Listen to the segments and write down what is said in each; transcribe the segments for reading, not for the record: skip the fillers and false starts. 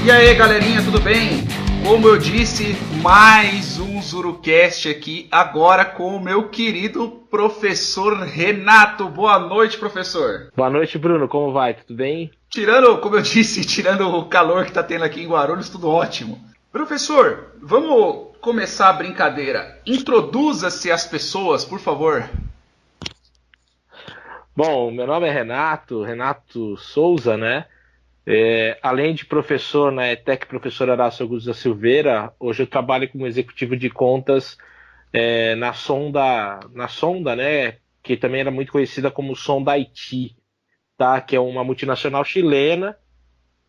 E aí, galerinha, tudo bem? Como eu disse, mais um Zurucast aqui, agora com o meu querido professor Renato. Boa noite, professor. Boa noite, Bruno. Como vai? Tudo bem? Como eu disse, tirando o calor que tá tendo aqui em Guarulhos, tudo ótimo. Professor, vamos começar a brincadeira. Introduza-se às pessoas, por favor. Bom, meu nome é Renato Souza, né? Além de professor na ETEC, professor Horácio Augusto da Silveira, hoje eu trabalho como executivo de contas na Sonda, né? Que também era muito conhecida como Sonda Haiti, tá? Que é uma multinacional chilena.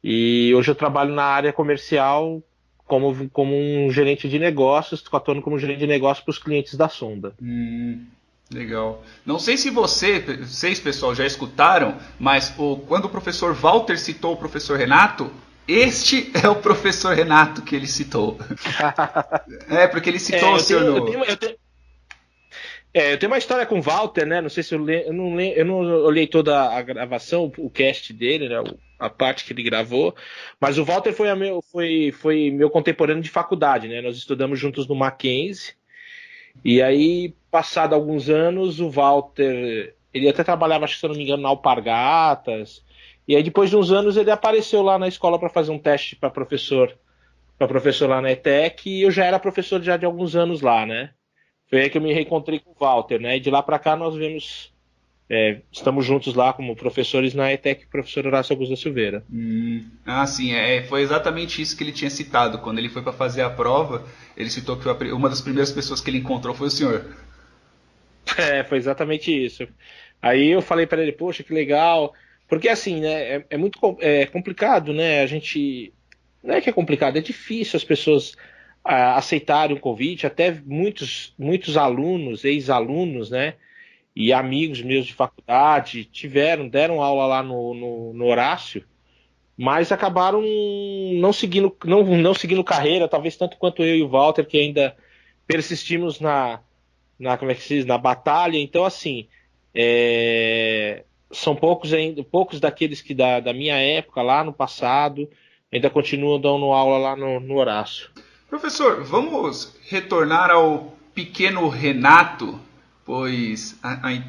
E hoje eu trabalho na área comercial como um gerente de negócios, atuando como gerente de negócios para os clientes da Sonda. Legal. Não sei se vocês, pessoal, já escutaram, mas quando o professor Walter citou o professor Renato, este é o professor Renato que ele citou. Porque ele citou o senhor no... Eu tenho uma história com o Walter, né? Não sei se eu não olhei toda a gravação, o cast dele, né? A parte que ele gravou, mas o Walter foi meu contemporâneo de faculdade, né? Nós estudamos juntos no Mackenzie. E aí, passado alguns anos, o Walter, ele até trabalhava, acho que se eu não me engano, na Alpargatas. E aí, depois de uns anos, ele apareceu lá na escola para fazer um teste para professor lá na ETEC, e eu já era professor já de alguns anos lá, né? Foi aí que eu me reencontrei com o Walter, né? E de lá para cá nós estamos juntos lá como professores na ETEC, professor Horácio Augusto da Silveira. Sim, foi exatamente isso que ele tinha citado. Quando ele foi para fazer a prova, ele citou que uma das primeiras pessoas que ele encontrou foi o senhor. Foi exatamente isso. Aí eu falei para ele, poxa, que legal. Porque assim, né, é muito complicado, né? A gente. Não é que é complicado, é difícil as pessoas aceitarem o convite, até muitos alunos, ex-alunos, né? E amigos meus de faculdade deram aula lá no Horácio, mas acabaram não seguindo carreira, talvez tanto quanto eu e o Walter, que ainda persistimos como é que se diz, na batalha. Então, assim, são poucos daqueles que da minha época, lá no passado, ainda continuam dando aula lá no Horácio. Professor, vamos retornar ao pequeno Renato, pois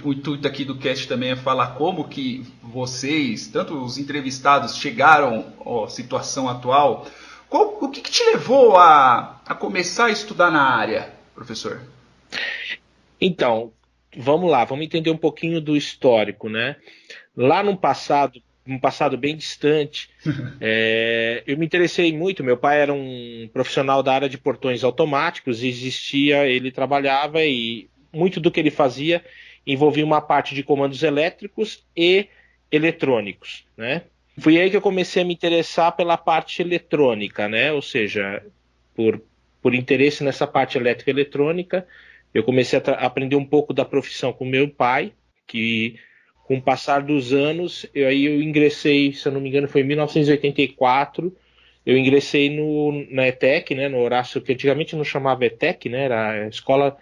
o intuito aqui do cast também é falar como que vocês, tanto os entrevistados, chegaram à situação atual. O que te levou a começar a estudar na área, professor? Então, vamos lá, vamos entender um pouquinho do histórico, né? Lá no passado bem distante, eu me interessei muito. Meu pai era um profissional da área de portões automáticos, ele trabalhava e muito do que ele fazia envolvia uma parte de comandos elétricos e eletrônicos, né? Foi aí que eu comecei a me interessar pela parte eletrônica, né? Ou seja, por interesse nessa parte elétrica e eletrônica, eu comecei a aprender um pouco da profissão com meu pai, que com o passar dos anos, eu ingressei, se eu não me engano, foi em 1984, eu ingressei na ETEC, né, no Horácio, que antigamente não chamava ETEC, né, era escola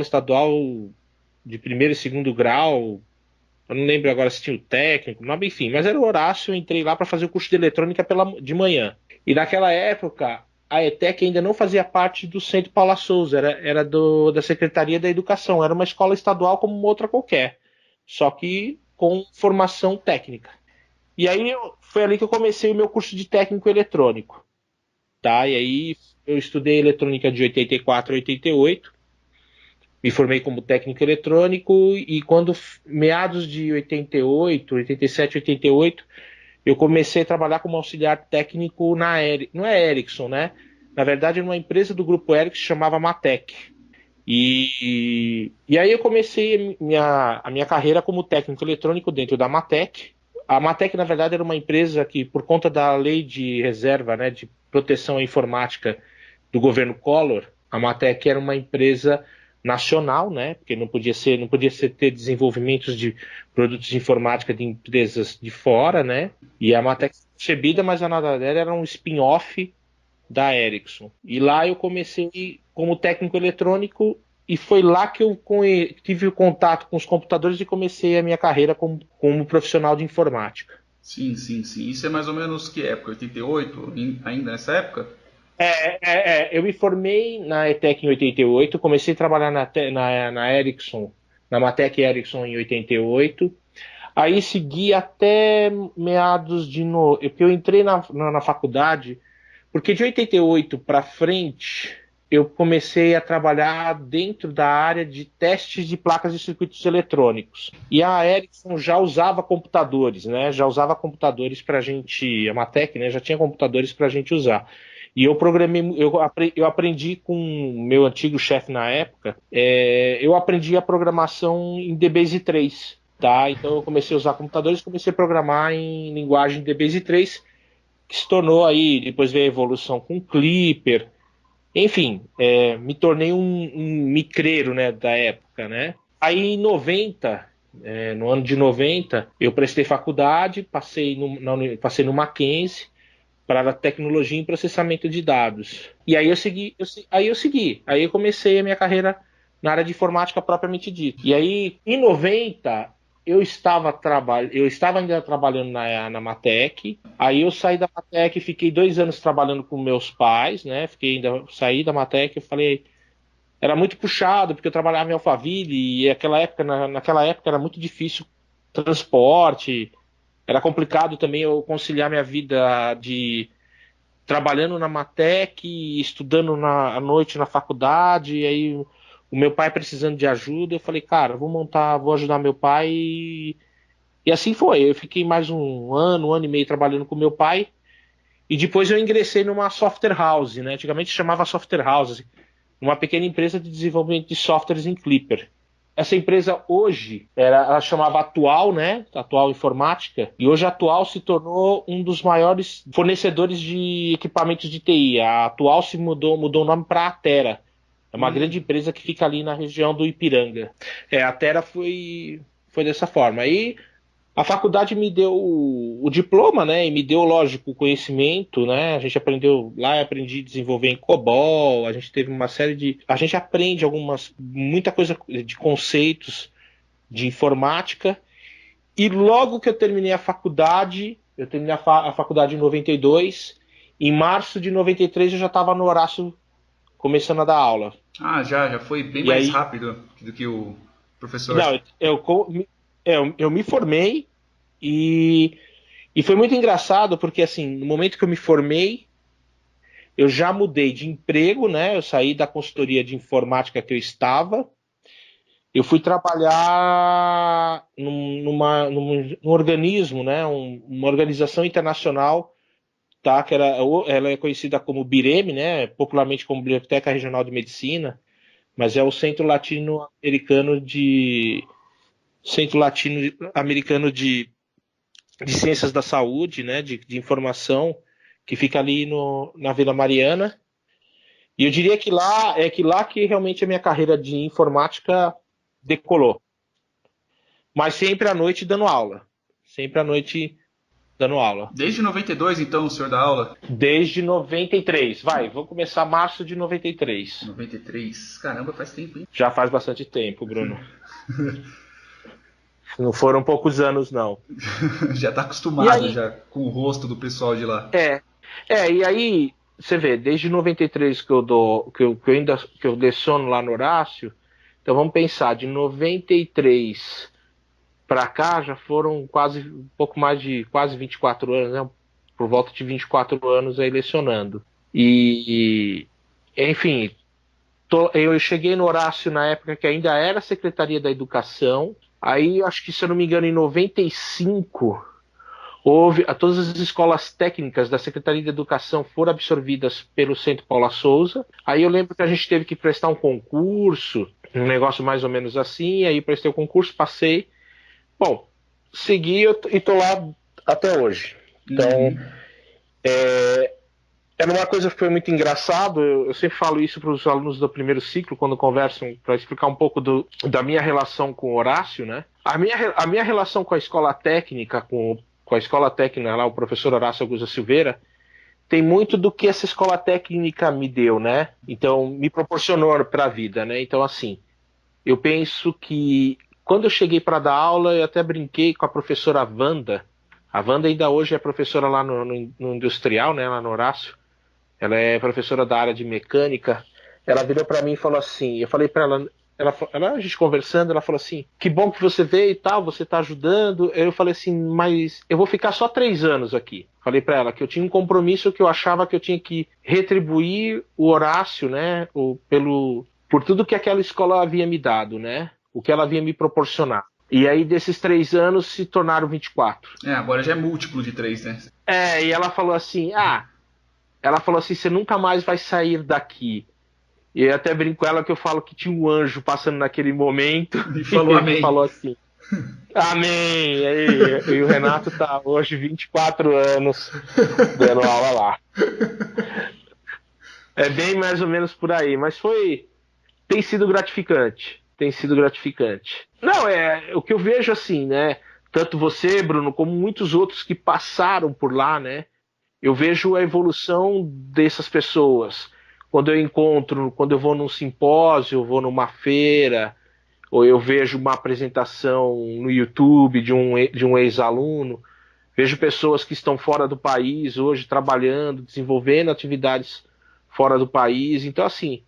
estadual de primeiro e segundo grau. Eu não lembro agora se tinha o técnico, não, enfim, mas era o Horácio. Eu entrei lá para fazer o curso de eletrônica de manhã. E naquela época, a ETEC ainda não fazia parte do Centro Paula Souza, era da Secretaria da Educação, era uma escola estadual como uma outra qualquer, só que com formação técnica. E aí foi ali que eu comecei o meu curso de técnico eletrônico, tá? E aí eu estudei eletrônica de 84 a 88, me formei como técnico eletrônico, e quando meados de 88, 87, 88, eu comecei a trabalhar como auxiliar técnico não é Ericsson, né? Na verdade, numa empresa do grupo Ericsson que se chamava Matec. E aí eu comecei a minha carreira como técnico eletrônico dentro da Matec. A Matec, na verdade, era uma empresa que, por conta da lei de reserva, né, de proteção à informática do governo Collor, a Matec era uma empresa nacional, né? Porque não podia ter desenvolvimentos de produtos de informática de empresas de fora, né? E a Matec recebida, mas a nada dela era um spin-off da Ericsson. E lá eu comecei como técnico eletrônico, e foi lá que eu tive o contato com os computadores e comecei a minha carreira como profissional de informática. Sim, sim, sim. Isso é mais ou menos que época? 88? Ainda nessa época? Eu me formei na ETEC em 88, comecei a trabalhar na Ericsson, na Matec Ericsson em 88. Aí segui até meados de. Porque eu entrei na faculdade, porque de 88 para frente eu comecei a trabalhar dentro da área de testes de placas de circuitos eletrônicos. E a Ericsson já usava computadores, né? Já usava computadores para a gente. A Matec, né? Já tinha computadores para a gente usar. E eu programei, eu aprendi com o meu antigo chefe na época, eu aprendi a programação em DBase 3. Tá? Então eu comecei a usar computadores, comecei a programar em linguagem DBase 3, que se tornou aí, depois veio a evolução com Clipper, enfim, me tornei um micreiro, né, da época, né? Aí em 90, no ano de 90, eu prestei faculdade, passei no Mackenzie para tecnologia em processamento de dados. E aí aí eu comecei a minha carreira na área de informática propriamente dita. E aí, em 90, eu estava ainda trabalhando na Matec. Aí eu saí da Matec, fiquei 2 anos trabalhando com meus pais, né? Saí da Matec, eu falei, era muito puxado porque eu trabalhava em Alphaville e naquela época era muito difícil transporte. Era complicado também eu conciliar minha vida de trabalhando na Matec, estudando à noite na faculdade, e aí o meu pai precisando de ajuda, eu falei, cara, vou ajudar meu pai, e assim foi. Eu fiquei mais um ano e meio trabalhando com meu pai, e depois eu ingressei numa software house, né? Antigamente chamava software house, uma pequena empresa de desenvolvimento de softwares em Clipper. Essa empresa hoje, ela chamava Atual, né? Atual Informática, e hoje a Atual se tornou um dos maiores fornecedores de equipamentos de TI. A Atual mudou o nome para Atera. É uma grande empresa que fica ali na região do Ipiranga. A Atera foi dessa forma. Aí a faculdade me deu o diploma, né? E me deu, lógico, o conhecimento, né? A gente aprendeu lá, eu aprendi a desenvolver em COBOL, a gente teve uma série de. A gente aprende muita coisa de conceitos de informática. E logo que eu terminei a faculdade, eu terminei a faculdade em 92, em março de 93 eu já estava no Horácio começando a dar aula. Ah, já foi bem E mais aí, rápido do que o professor. não, eu me formei. E foi muito engraçado porque, assim, no momento que eu me formei, eu já mudei de emprego, né? Eu saí da consultoria de informática que eu estava. Eu fui trabalhar num organismo, né? Uma organização internacional, tá? Ela é conhecida como BIREM, né? Popularmente como Biblioteca Regional de Medicina, mas é o Centro Latino-Americano de Ciências da Saúde, né, de informação, que fica ali na Vila Mariana. E eu diria que lá que realmente a minha carreira de informática decolou. Mas sempre à noite dando aula. Sempre à noite dando aula. Desde 92, então, o senhor dá aula? Desde 93. Vou começar março de 93. 93. Caramba, faz tempo, hein? Já faz bastante tempo, Bruno. Não foram poucos anos, não. Já tá acostumado já com o rosto do pessoal de lá. E aí, você vê, desde 93 que eu leciono lá no Horácio, então vamos pensar, de 93 para cá já foram um pouco mais de quase 24 anos, né? Por volta de 24 anos aí lecionando. Enfim, eu cheguei no Horácio na época que ainda era Secretaria da Educação. Aí, acho que, se eu não me engano, em 95, todas as escolas técnicas da Secretaria de Educação foram absorvidas pelo Centro Paula Souza. Aí eu lembro que a gente teve que prestar um concurso, um negócio mais ou menos assim. Aí prestei o concurso, passei. Bom, segui e estou lá até hoje. Então, era uma coisa que foi muito engraçado. Eu sempre falo isso para os alunos do primeiro ciclo, quando conversam, para explicar um pouco da minha relação com o Horácio, né? A minha relação com a escola técnica, com a escola técnica lá, o professor Horácio Augusto Silveira, tem muito do que essa escola técnica me deu, né? Então, me proporcionou para a vida, né? Então, assim, eu penso que quando eu cheguei para dar aula, eu até brinquei com a professora Wanda, A Wanda ainda hoje é professora lá no Industrial, né, lá no Horácio. Ela é professora da área de mecânica. Ela virou para mim e falou assim, eu falei para ela, a gente conversando, ela falou assim, que bom que você veio e tal, você tá ajudando. Eu falei assim, mas eu vou ficar só 3 anos aqui. Falei para ela que eu tinha um compromisso, que eu achava que eu tinha que retribuir o Horácio, né, por tudo que aquela escola havia me dado, né, o que ela havia me proporcionado. E aí, desses 3 anos, se tornaram 24. Agora já é múltiplo de 3, né? E ela falou assim, você nunca mais vai sair daqui. E eu até brinco com ela que eu falo que tinha um anjo passando naquele momento. E falou amém. Falou assim, amém. E o Renato tá hoje 24 anos dando aula lá. É bem mais ou menos por aí, mas tem sido gratificante. Tem sido gratificante. Não, o que eu vejo assim, né? Tanto você, Bruno, como muitos outros que passaram por lá, né? Eu vejo a evolução dessas pessoas. Quando eu vou num simpósio, eu vou numa feira, ou eu vejo uma apresentação no YouTube de um ex-aluno, vejo pessoas que estão fora do país hoje trabalhando, desenvolvendo atividades fora do país. Então, assim,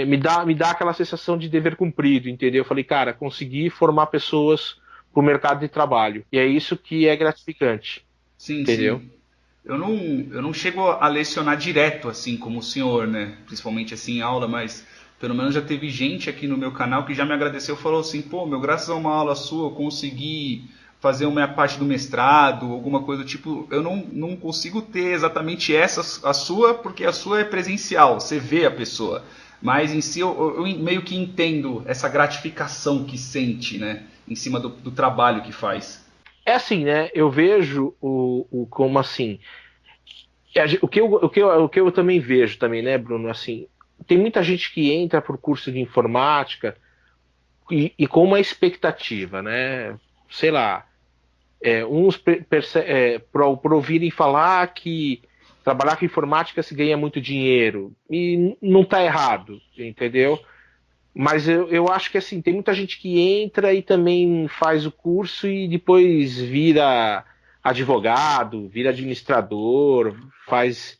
me dá aquela sensação de dever cumprido, entendeu? Eu falei, cara, consegui formar pessoas para o mercado de trabalho. E é isso que é gratificante. Sim, entendeu? Sim. Eu não chego a lecionar direto, assim, como o senhor, né? Principalmente assim em aula, mas pelo menos já teve gente aqui no meu canal que já me agradeceu e falou assim, pô, graças a uma aula sua eu consegui fazer uma parte do mestrado, alguma coisa do tipo. Eu não consigo ter exatamente a sua, porque a sua é presencial, você vê a pessoa. Mas em si eu meio que entendo essa gratificação que sente, né? Em cima do trabalho que faz. É assim, né? Eu vejo como assim. O que eu também vejo também, né, Bruno? Assim, tem muita gente que entra por curso de informática e com uma expectativa, né? Sei lá, uns por ouvirem falar que trabalhar com informática se ganha muito dinheiro. E não está errado, entendeu? Mas eu acho que assim, tem muita gente que entra e também faz o curso e depois vira advogado, vira administrador, faz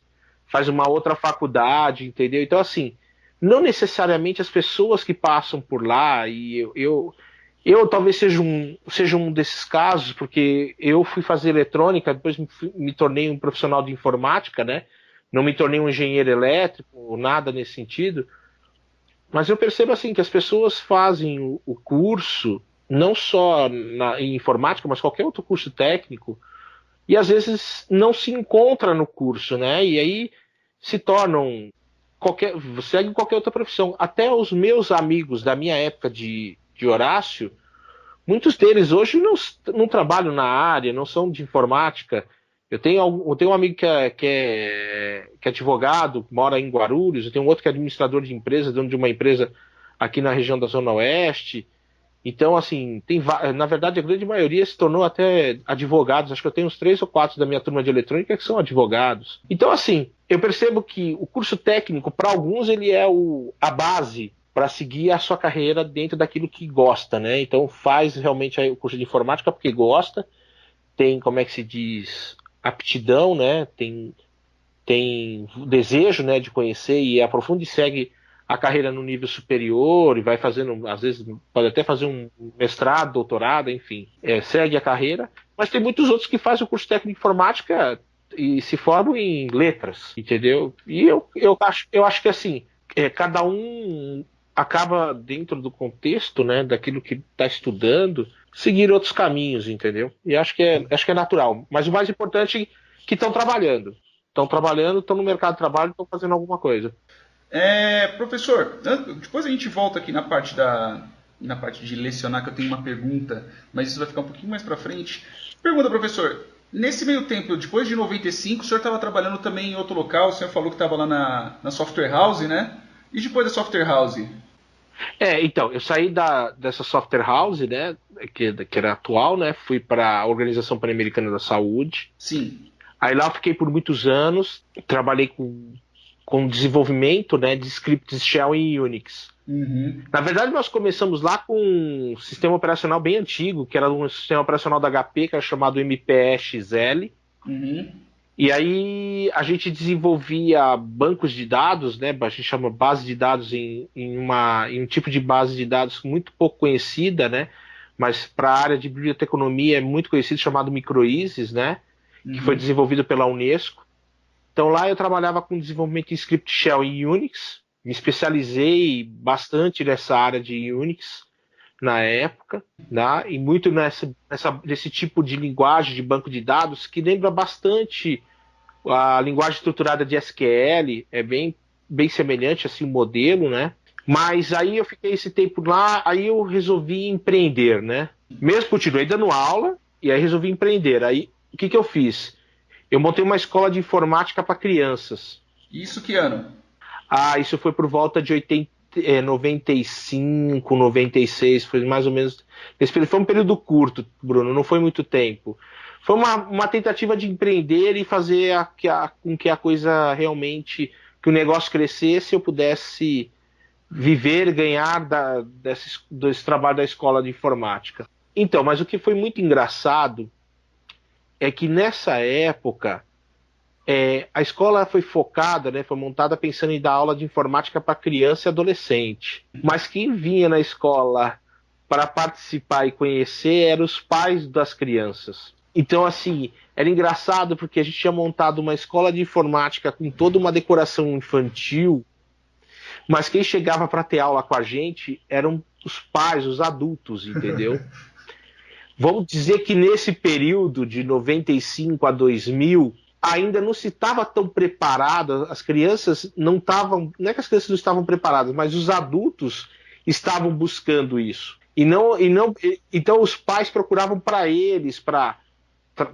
uma outra faculdade, entendeu? Então, assim, não necessariamente as pessoas que passam por lá, e eu talvez seja um desses casos, porque eu fui fazer eletrônica, depois me tornei um profissional de informática, né? Não me tornei um engenheiro elétrico, nada nesse sentido. Mas eu percebo assim que as pessoas fazem o curso, não só em informática, mas qualquer outro curso técnico, e às vezes não se encontra no curso, né? E aí se tornam segue qualquer outra profissão. Até os meus amigos da minha época de Horácio, muitos deles hoje não trabalham na área, não são de informática. Eu tenho um amigo que é advogado, mora em Guarulhos, eu tenho um outro que é administrador de empresa, dono de uma empresa aqui na região da Zona Oeste. Então, assim, na verdade, a grande maioria se tornou até advogados. Acho que eu tenho uns 3 ou 4 da minha turma de eletrônica que são advogados. Então, assim, eu percebo que o curso técnico, para alguns, ele é a base para seguir a sua carreira dentro daquilo que gosta, né? Então, faz realmente o curso de informática porque gosta, tem, como é que se diz, aptidão, né? Tem desejo, né, de conhecer e aprofunda e segue a carreira no nível superior e vai fazendo, às vezes pode até fazer um mestrado, doutorado, enfim, segue a carreira. Mas tem muitos outros que fazem o curso técnico de informática e se formam em letras, entendeu? E eu acho que assim, cada um acaba dentro do contexto, né, daquilo que está estudando, seguir outros caminhos, entendeu? E acho que é natural. Mas o mais importante é que estão trabalhando. Estão no mercado de trabalho, estão fazendo alguma coisa. Professor, depois a gente volta aqui na parte de lecionar, que eu tenho uma pergunta, mas isso vai ficar um pouquinho mais para frente. Pergunta, professor, nesse meio tempo, depois de 95, o senhor estava trabalhando também em outro local, o senhor falou que estava lá na Software House, né? E depois da Software House? Então, eu saí dessa Software House, né, que era atual, né, fui para a Organização Pan-Americana da Saúde. Sim. Aí lá eu fiquei por muitos anos, trabalhei com com desenvolvimento, né, de scripts shell em Unix. Uhum. Na verdade, nós começamos lá com um sistema operacional bem antigo, que era um sistema operacional da HP, que era chamado MPE-XL. Uhum. E aí a gente desenvolvia bancos de dados, né? A gente chama base de dados em um tipo de base de dados muito pouco conhecida, né? Mas para a área de biblioteconomia é muito conhecido, chamado MicroISIS, né? Que foi desenvolvido pela Unesco. Então lá eu trabalhava com desenvolvimento em script shell em Unix, me especializei bastante nessa área de Unix na época, né? E muito nesse tipo de linguagem de banco de dados que lembra bastante a linguagem estruturada de SQL, é bem semelhante assim o modelo, né? Mas aí eu fiquei esse tempo lá, aí eu resolvi empreender, né? Mesmo continuei dando aula e aí resolvi empreender. Aí o que eu fiz? Eu montei uma escola de informática para crianças. Isso que ano? Isso foi por volta de 95, 96, foi mais ou menos. Foi um período curto, Bruno, não foi muito tempo. Foi uma tentativa de empreender e fazer com que a coisa realmente, que o negócio crescesse, eu pudesse viver, ganhar desse trabalho da escola de informática. Então, mas o que foi muito engraçado é que nessa época a escola foi focada, né, foi montada pensando em dar aula de informática para criança e adolescente. Mas quem vinha na escola para participar e conhecer eram os pais das crianças. Então, assim, era engraçado porque a gente tinha montado uma escola de informática com toda uma decoração infantil, mas quem chegava para ter aula com a gente eram os pais, os adultos, entendeu? Vamos dizer que nesse período de 95 a 2000, ainda não se estava tão preparado, as crianças não estavam, não é que as crianças não estavam preparadas, mas os adultos estavam buscando isso. Então os pais procuravam para eles, para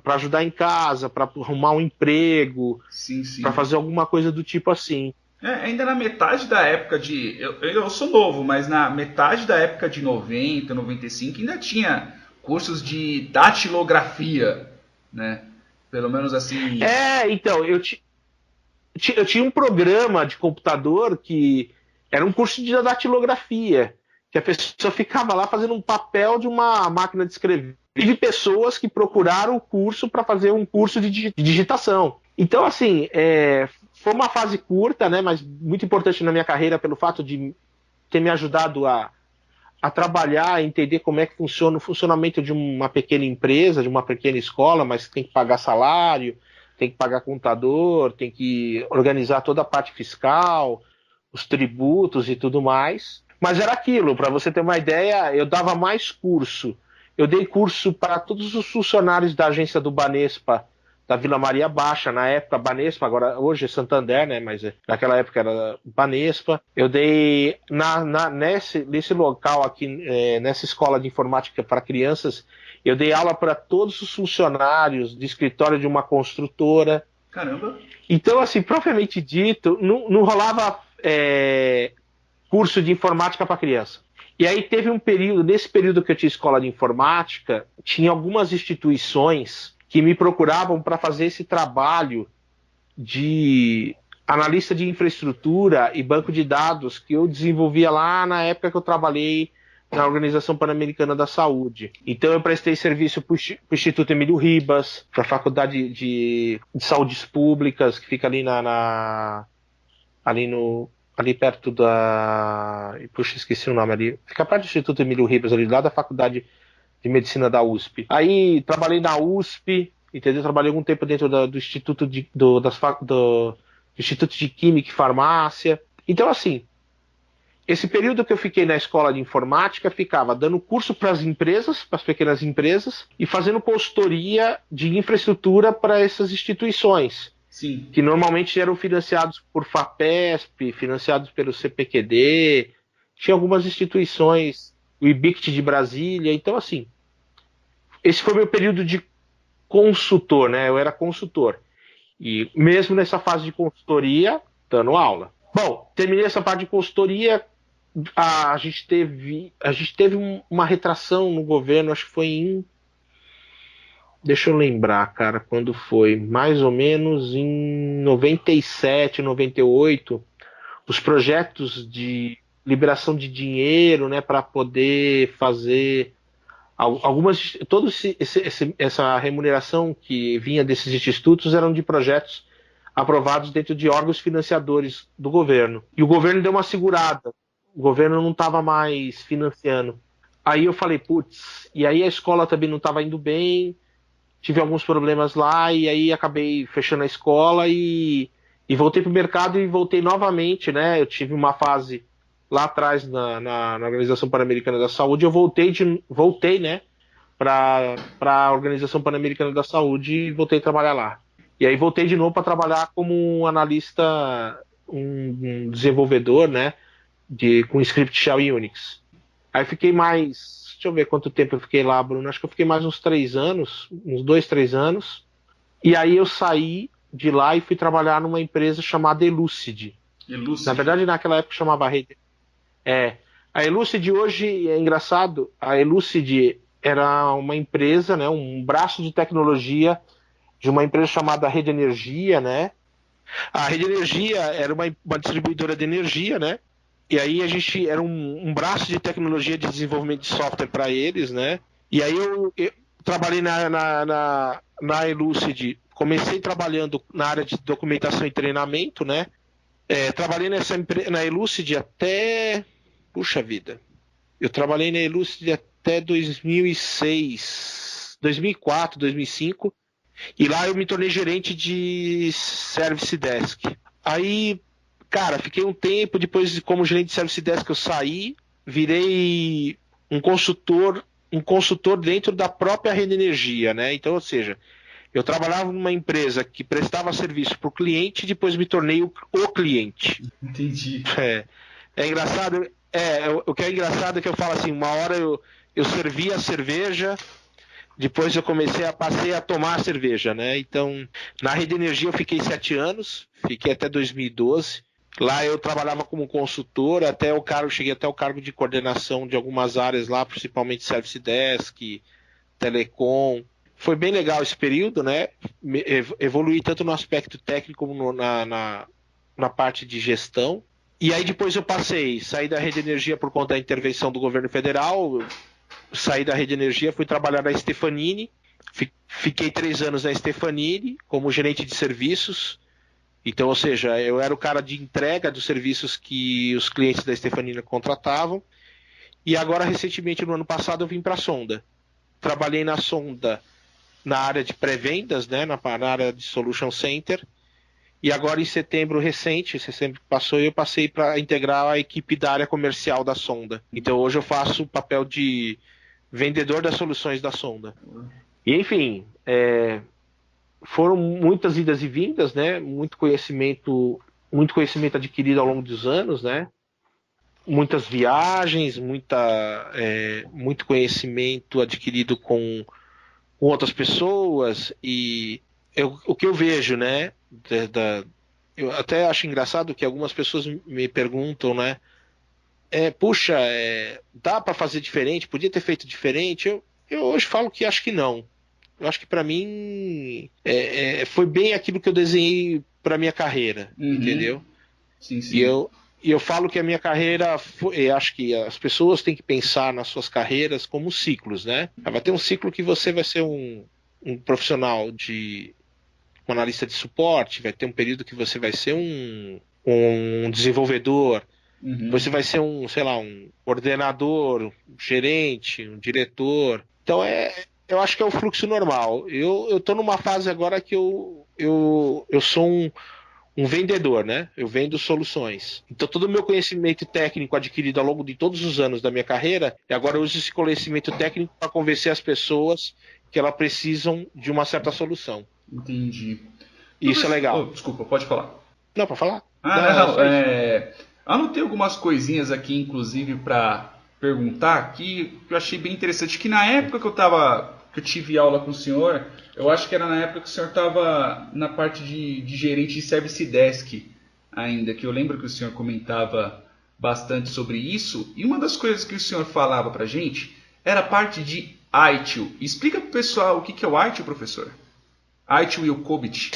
ajudar em casa, para arrumar um emprego, para fazer alguma coisa do tipo assim. Ainda na metade da época de... Eu sou novo, mas na metade da época de 90, 95, ainda tinha cursos de datilografia, né? Pelo menos assim... Então, eu tinha um programa de computador que era um curso de datilografia, que a pessoa ficava lá fazendo um papel de uma máquina de escrever. E de pessoas que procuraram o curso para fazer um curso de digitação. Então, assim, foi uma fase curta, né, mas muito importante na minha carreira pelo fato de ter me ajudado a trabalhar, a entender como é que funciona o funcionamento de uma pequena empresa, de uma pequena escola, mas tem que pagar salário, tem que pagar contador, tem que organizar toda a parte fiscal, os tributos e tudo mais. Mas era aquilo, para você ter uma ideia, eu dava mais curso. Eu dei curso para todos os funcionários da agência do Banespa, da Vila Maria Baixa, na época Banespa, agora hoje é Santander, né? Mas naquela época era Banespa. Eu dei nesse local aqui, nessa escola de informática para crianças, eu dei aula para todos os funcionários de escritório de uma construtora. Caramba! Então, assim, propriamente dito, não rolava curso de informática para criança. E aí teve um período, nesse período que eu tinha escola de informática, tinha algumas instituições que me procuravam para fazer esse trabalho de analista de infraestrutura e banco de dados que eu desenvolvia lá na época que eu trabalhei na Organização Pan-Americana da Saúde. Então eu prestei serviço para o Instituto Emílio Ribas, para a Faculdade de Saúdes Públicas, que fica ali ali perto da... Puxa, esqueci o nome ali. Fica perto do Instituto Emílio Ribas, ali lá da Faculdade de Medicina da USP. Aí trabalhei na USP, entendeu? Trabalhei algum tempo dentro do Instituto do Instituto de Química e Farmácia. Então, assim, esse período que eu fiquei na escola de informática, ficava dando curso para as empresas, para as pequenas empresas, e fazendo consultoria de infraestrutura para essas instituições. Sim. Que normalmente eram financiados por FAPESP, financiados pelo CPQD, tinha algumas instituições, o IBICT de Brasília. Então, assim, esse foi meu período de consultor, né? Eu era consultor. E mesmo nessa fase de consultoria, dando aula. Bom, terminei essa parte de consultoria, a gente teve uma retração no governo, acho que foi em Deixa eu lembrar, cara, quando foi, mais ou menos em 97, 98, os projetos de liberação de dinheiro, né, para poder fazer algumas, essa remuneração que vinha desses institutos eram de projetos aprovados dentro de órgãos financiadores do governo. E o governo deu uma segurada. O governo não estava mais financiando. Aí eu falei, putz, e aí a escola também não estava indo bem, tive alguns problemas lá, e aí acabei fechando a escola e voltei para o mercado e voltei novamente, né? Eu tive uma fase lá atrás na Organização Pan-Americana da Saúde, eu voltei, né, para a Organização Pan-Americana da Saúde e voltei a trabalhar lá. E aí voltei de novo para trabalhar como um analista, um desenvolvedor, né, com script shell e Unix. Aí fiquei mais, deixa eu ver quanto tempo eu fiquei lá, Bruno, acho que eu fiquei mais uns 3 anos, uns 2, 3 anos. E aí eu saí de lá e fui trabalhar numa empresa chamada Elucid. Na verdade, naquela época chamava Rede. A Elucid hoje é engraçado. A Elucid era uma empresa, né, um braço de tecnologia de uma empresa chamada Rede Energia, né? A Rede Energia era uma distribuidora de energia, né? E aí a gente era um braço de tecnologia de desenvolvimento de software para eles, né? E aí eu trabalhei na Elucid, comecei trabalhando na área de documentação e treinamento, né? Trabalhei na Elucid até... Puxa vida. Eu trabalhei na Elucid até 2006, 2004, 2005. E lá eu me tornei gerente de Service Desk. Aí, cara, fiquei um tempo, depois como gerente de Service Desk eu saí, virei um consultor dentro da própria Rede Energia, né? Então, ou seja, eu trabalhava numa empresa que prestava serviço para o cliente e depois me tornei o cliente. Entendi. É engraçado, o que é engraçado é que eu falo assim, uma hora eu servia a cerveja, depois eu passei a tomar a cerveja, né? Então, na Rede Energia eu fiquei 7 anos, fiquei até 2012. Lá eu trabalhava como consultor, cheguei até o cargo de coordenação de algumas áreas lá, principalmente Service Desk, Telecom. Foi bem legal esse período, né? Evoluí tanto no aspecto técnico como na parte de gestão. E aí depois eu saí da Rede Energia por conta da intervenção do governo federal, saí da Rede Energia, fui trabalhar na Stefanini, fiquei 3 anos na Stefanini como gerente de serviços. Então, ou seja, eu era o cara de entrega dos serviços que os clientes da Stefanini contratavam. E agora, recentemente, no ano passado, eu vim para a Sonda. Trabalhei na Sonda na área de pré-vendas, né, na área de Solution Center. E agora, em setembro recente, setembro que passou, eu passei para integrar a equipe da área comercial da Sonda. Então, hoje eu faço o papel de vendedor das soluções da Sonda. E, enfim, foram muitas idas e vindas, né? Muito conhecimento adquirido ao longo dos anos, né? Muitas viagens, muito conhecimento adquirido com outras pessoas. E o que eu vejo, né? Eu até acho engraçado que algumas pessoas me perguntam, né? Puxa, dá para fazer diferente? Podia ter feito diferente? Eu hoje falo que acho que não. Eu acho que para mim foi bem aquilo que eu desenhei para minha carreira, entendeu? Sim, sim. E eu falo que a minha carreira, acho que as pessoas têm que pensar nas suas carreiras como ciclos, né? Vai ter um ciclo que você vai ser um profissional um analista de suporte, vai ter um período que você vai ser um desenvolvedor, você vai ser um coordenador, um gerente, um diretor. Então eu acho que é o fluxo normal. Eu estou numa fase agora que eu sou um vendedor, né? Eu vendo soluções. Então todo o meu conhecimento técnico adquirido ao longo de todos os anos da minha carreira, e agora eu uso esse conhecimento técnico para convencer as pessoas que elas precisam de uma certa solução. Entendi. Isso é legal. Desculpa, pode falar. Não, para falar? Anotei algumas coisinhas aqui, inclusive, para perguntar, que eu achei bem interessante, que na época que eu tive aula com o senhor, eu acho que era na época que o senhor estava na parte de gerente de Service Desk ainda, que eu lembro que o senhor comentava bastante sobre isso, e uma das coisas que o senhor falava pra gente era parte de ITIL. Explica para o pessoal o que é o ITIL, professor. ITIL e o COBIT.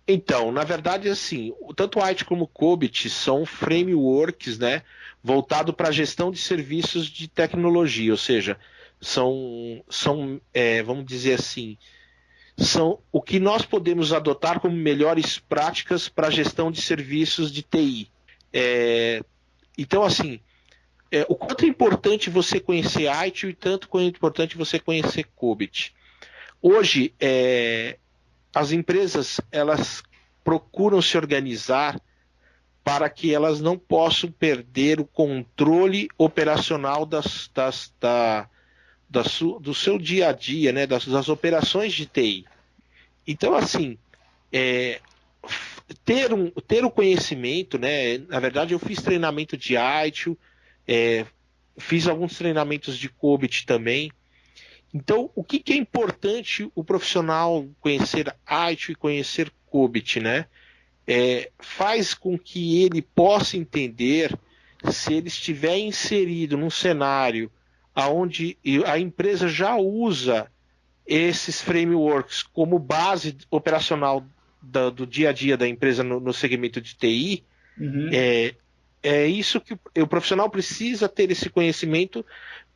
Então, na verdade, assim, tanto o ITIL como o COBIT são frameworks, né, voltado para a gestão de serviços de tecnologia, ou seja, vamos dizer assim, são o que nós podemos adotar como melhores práticas para a gestão de serviços de TI. Então, assim, o quanto é importante você conhecer ITIL e tanto quanto é importante você conhecer COBIT. Hoje, as empresas elas procuram se organizar para que elas não possam perder o controle operacional do seu dia a dia, né, das operações de TI. Então, assim, ter o conhecimento, né, na verdade eu fiz treinamento de ITIL, fiz alguns treinamentos de COBIT também. Então, o que é importante o profissional conhecer ITIL e conhecer COBIT, né? Faz com que ele possa entender se ele estiver inserido num cenário onde a empresa já usa esses frameworks como base operacional do dia a dia da empresa no segmento de TI. Uhum. É isso que o profissional precisa ter esse conhecimento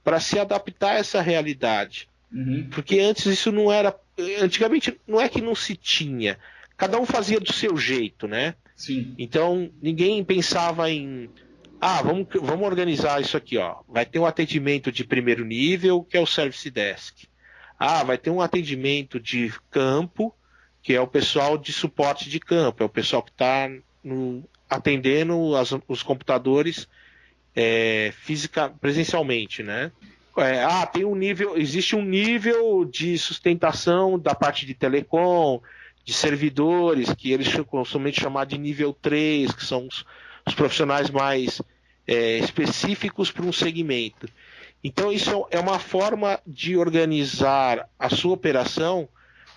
para se adaptar a essa realidade. Uhum. Porque antes isso não era. Antigamente não é que não se tinha. Cada um fazia do seu jeito, né? Sim. Então ninguém pensava em. Vamos organizar isso aqui, ó. Vai ter um atendimento de primeiro nível, que é o Service Desk. Vai ter um atendimento de campo, que é o pessoal de suporte de campo, é o pessoal que está atendendo os computadores presencialmente, né? Tem um nível, existe um nível de sustentação da parte de telecom, de servidores, que eles costumam chamar de nível 3, que são os profissionais mais específicos para um segmento. Então, isso é uma forma de organizar a sua operação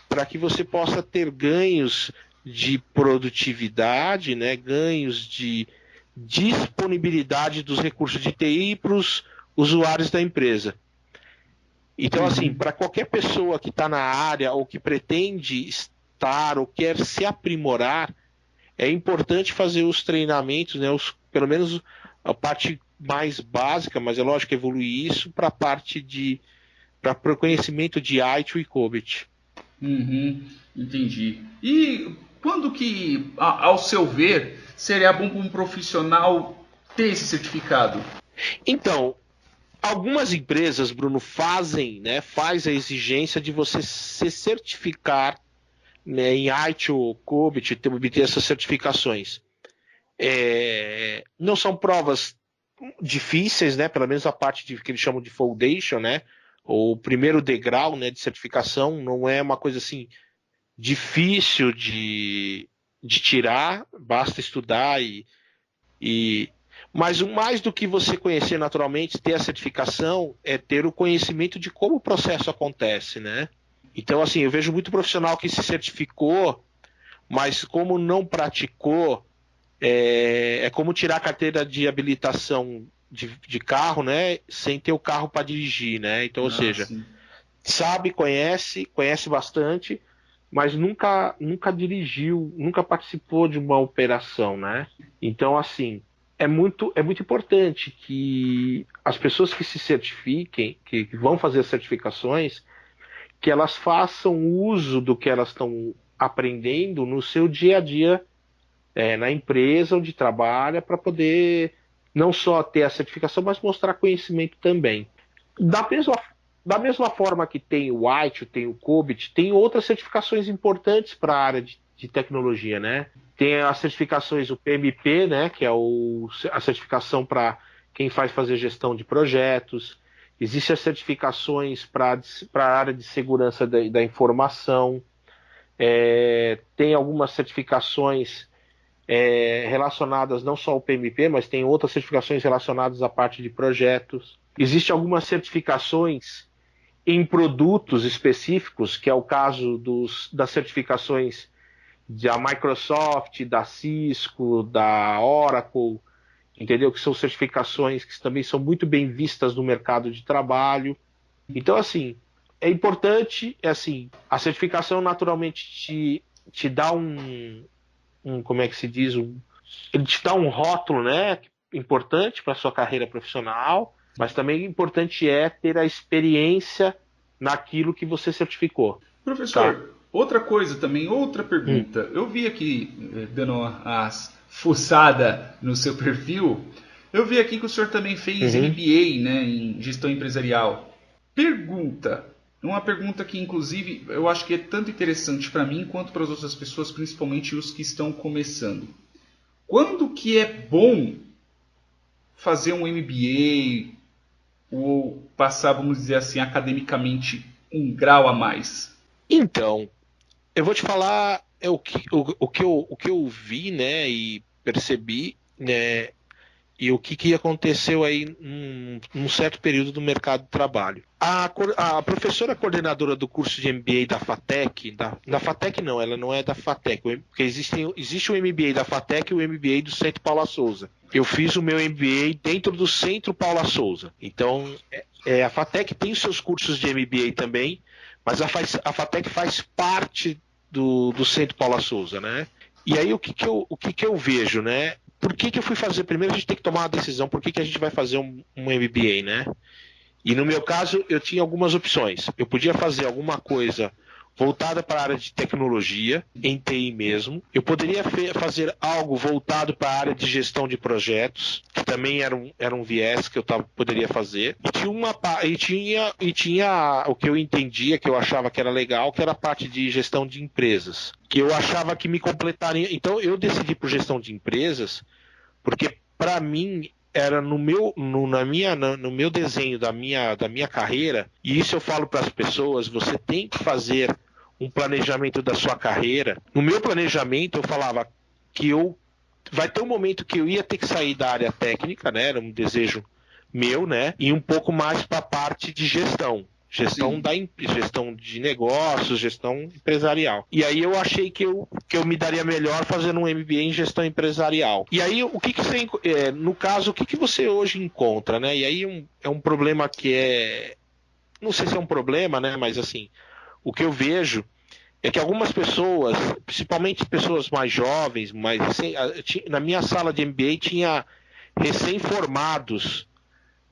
para que você possa ter ganhos de produtividade, né, ganhos de disponibilidade dos recursos de TI para os usuários da empresa. Então, assim, para qualquer pessoa que está na área ou que pretende estar ou quer se aprimorar, é importante fazer os treinamentos, né, pelo menos a parte mais básica, mas é lógico evoluir isso para a parte para o conhecimento de ITIL e COBIT. Uhum, entendi. E quando que, ao seu ver, seria bom para um profissional ter esse certificado? Então, algumas empresas, Bruno, faz a exigência de você se certificar, né, em ITIL ou COBIT, obter essas certificações. Não são provas difíceis, né? Pelo menos a parte que eles chamam de foundation, né? O primeiro degrau, né, de certificação, não é uma coisa assim difícil de tirar, basta estudar mas mais do que você conhecer naturalmente, ter a certificação, é ter o conhecimento de como o processo acontece, né? Então, assim, eu vejo muito profissional que se certificou, mas como não praticou, é como tirar a carteira de habilitação de carro, né, sem ter o carro para dirigir, né? Então, ou seja, sim. Sabe, conhece bastante, mas nunca dirigiu, nunca participou de uma operação, né? Então, assim, é muito importante que as pessoas que se certifiquem, que vão fazer as certificações, que elas façam uso do que elas estão aprendendo no seu dia a dia, na empresa onde trabalha, para poder não só ter a certificação, mas mostrar conhecimento também. Da mesma forma que tem o ITIL, tem o COBIT, tem outras certificações importantes para a área de tecnologia, né? Tem as certificações, o PMP, né, que é a certificação para quem fazer gestão de projetos. Existem as certificações para a área de segurança da informação. Tem algumas certificações relacionadas não só ao PMP, mas tem outras certificações relacionadas à parte de projetos. Existem algumas certificações em produtos específicos, que é o caso das certificações da Microsoft, da Cisco, da Oracle, entendeu? Que são certificações que também são muito bem vistas no mercado de trabalho. Então, assim, é importante, assim, a certificação naturalmente te dá como é que se diz, ele te dá um rótulo, né, importante para a sua carreira profissional, mas também importante é ter a experiência naquilo que você certificou. Professor, Tá? outra coisa também, outra pergunta. Eu vi aqui, dando as fuçada no seu perfil, eu vi aqui que o senhor também fez MBA, né, em gestão empresarial. Pergunta, uma pergunta que inclusive eu acho que é tanto interessante para mim quanto para as outras pessoas, principalmente os que estão começando. Quando que é bom fazer um MBA ou passar, vamos dizer assim, academicamente um grau a mais? Então, eu vou te falar o que eu vi, né, e percebi, né, e o que aconteceu aí num certo período do mercado de trabalho. A professora coordenadora do curso de MBA da FATEC, da FATEC não, ela não é da FATEC, porque existe o MBA da FATEC e o MBA do Centro Paula Souza. Eu fiz o meu MBA dentro do Centro Paula Souza. Então, a FATEC tem os seus cursos de MBA também, mas a FATEC faz parte do Centro Paula Souza, né? E aí o que eu vejo, né? Por que eu fui fazer? Primeiro a gente tem que tomar uma decisão, por que a gente vai fazer um MBA, né? E no meu caso, eu tinha algumas opções. Eu podia fazer alguma coisa voltada para a área de tecnologia, em TI mesmo. Eu poderia fazer algo voltado para a área de gestão de projetos, que também era um viés que eu poderia fazer. E tinha o que eu entendia, que eu achava que era legal, que era a parte de gestão de empresas, que eu achava que me completaria. Então eu decidi por gestão de empresas, porque para mim era no meu desenho da minha carreira, e isso eu falo para as pessoas, você tem que fazer um planejamento da sua carreira. No meu planejamento eu falava que vai ter um momento que eu ia ter que sair da área técnica, né? Era um desejo meu, né? E um pouco mais para a parte de gestão. Gestão de negócios, gestão empresarial. E aí eu achei que eu me daria melhor fazendo um MBA em gestão empresarial. E aí o que você, no caso, o que você hoje encontra, né? E aí é um problema que não sei se é um problema, né? Mas assim, o que eu vejo é que algumas pessoas, principalmente pessoas mais jovens, na minha sala de MBA tinha recém-formados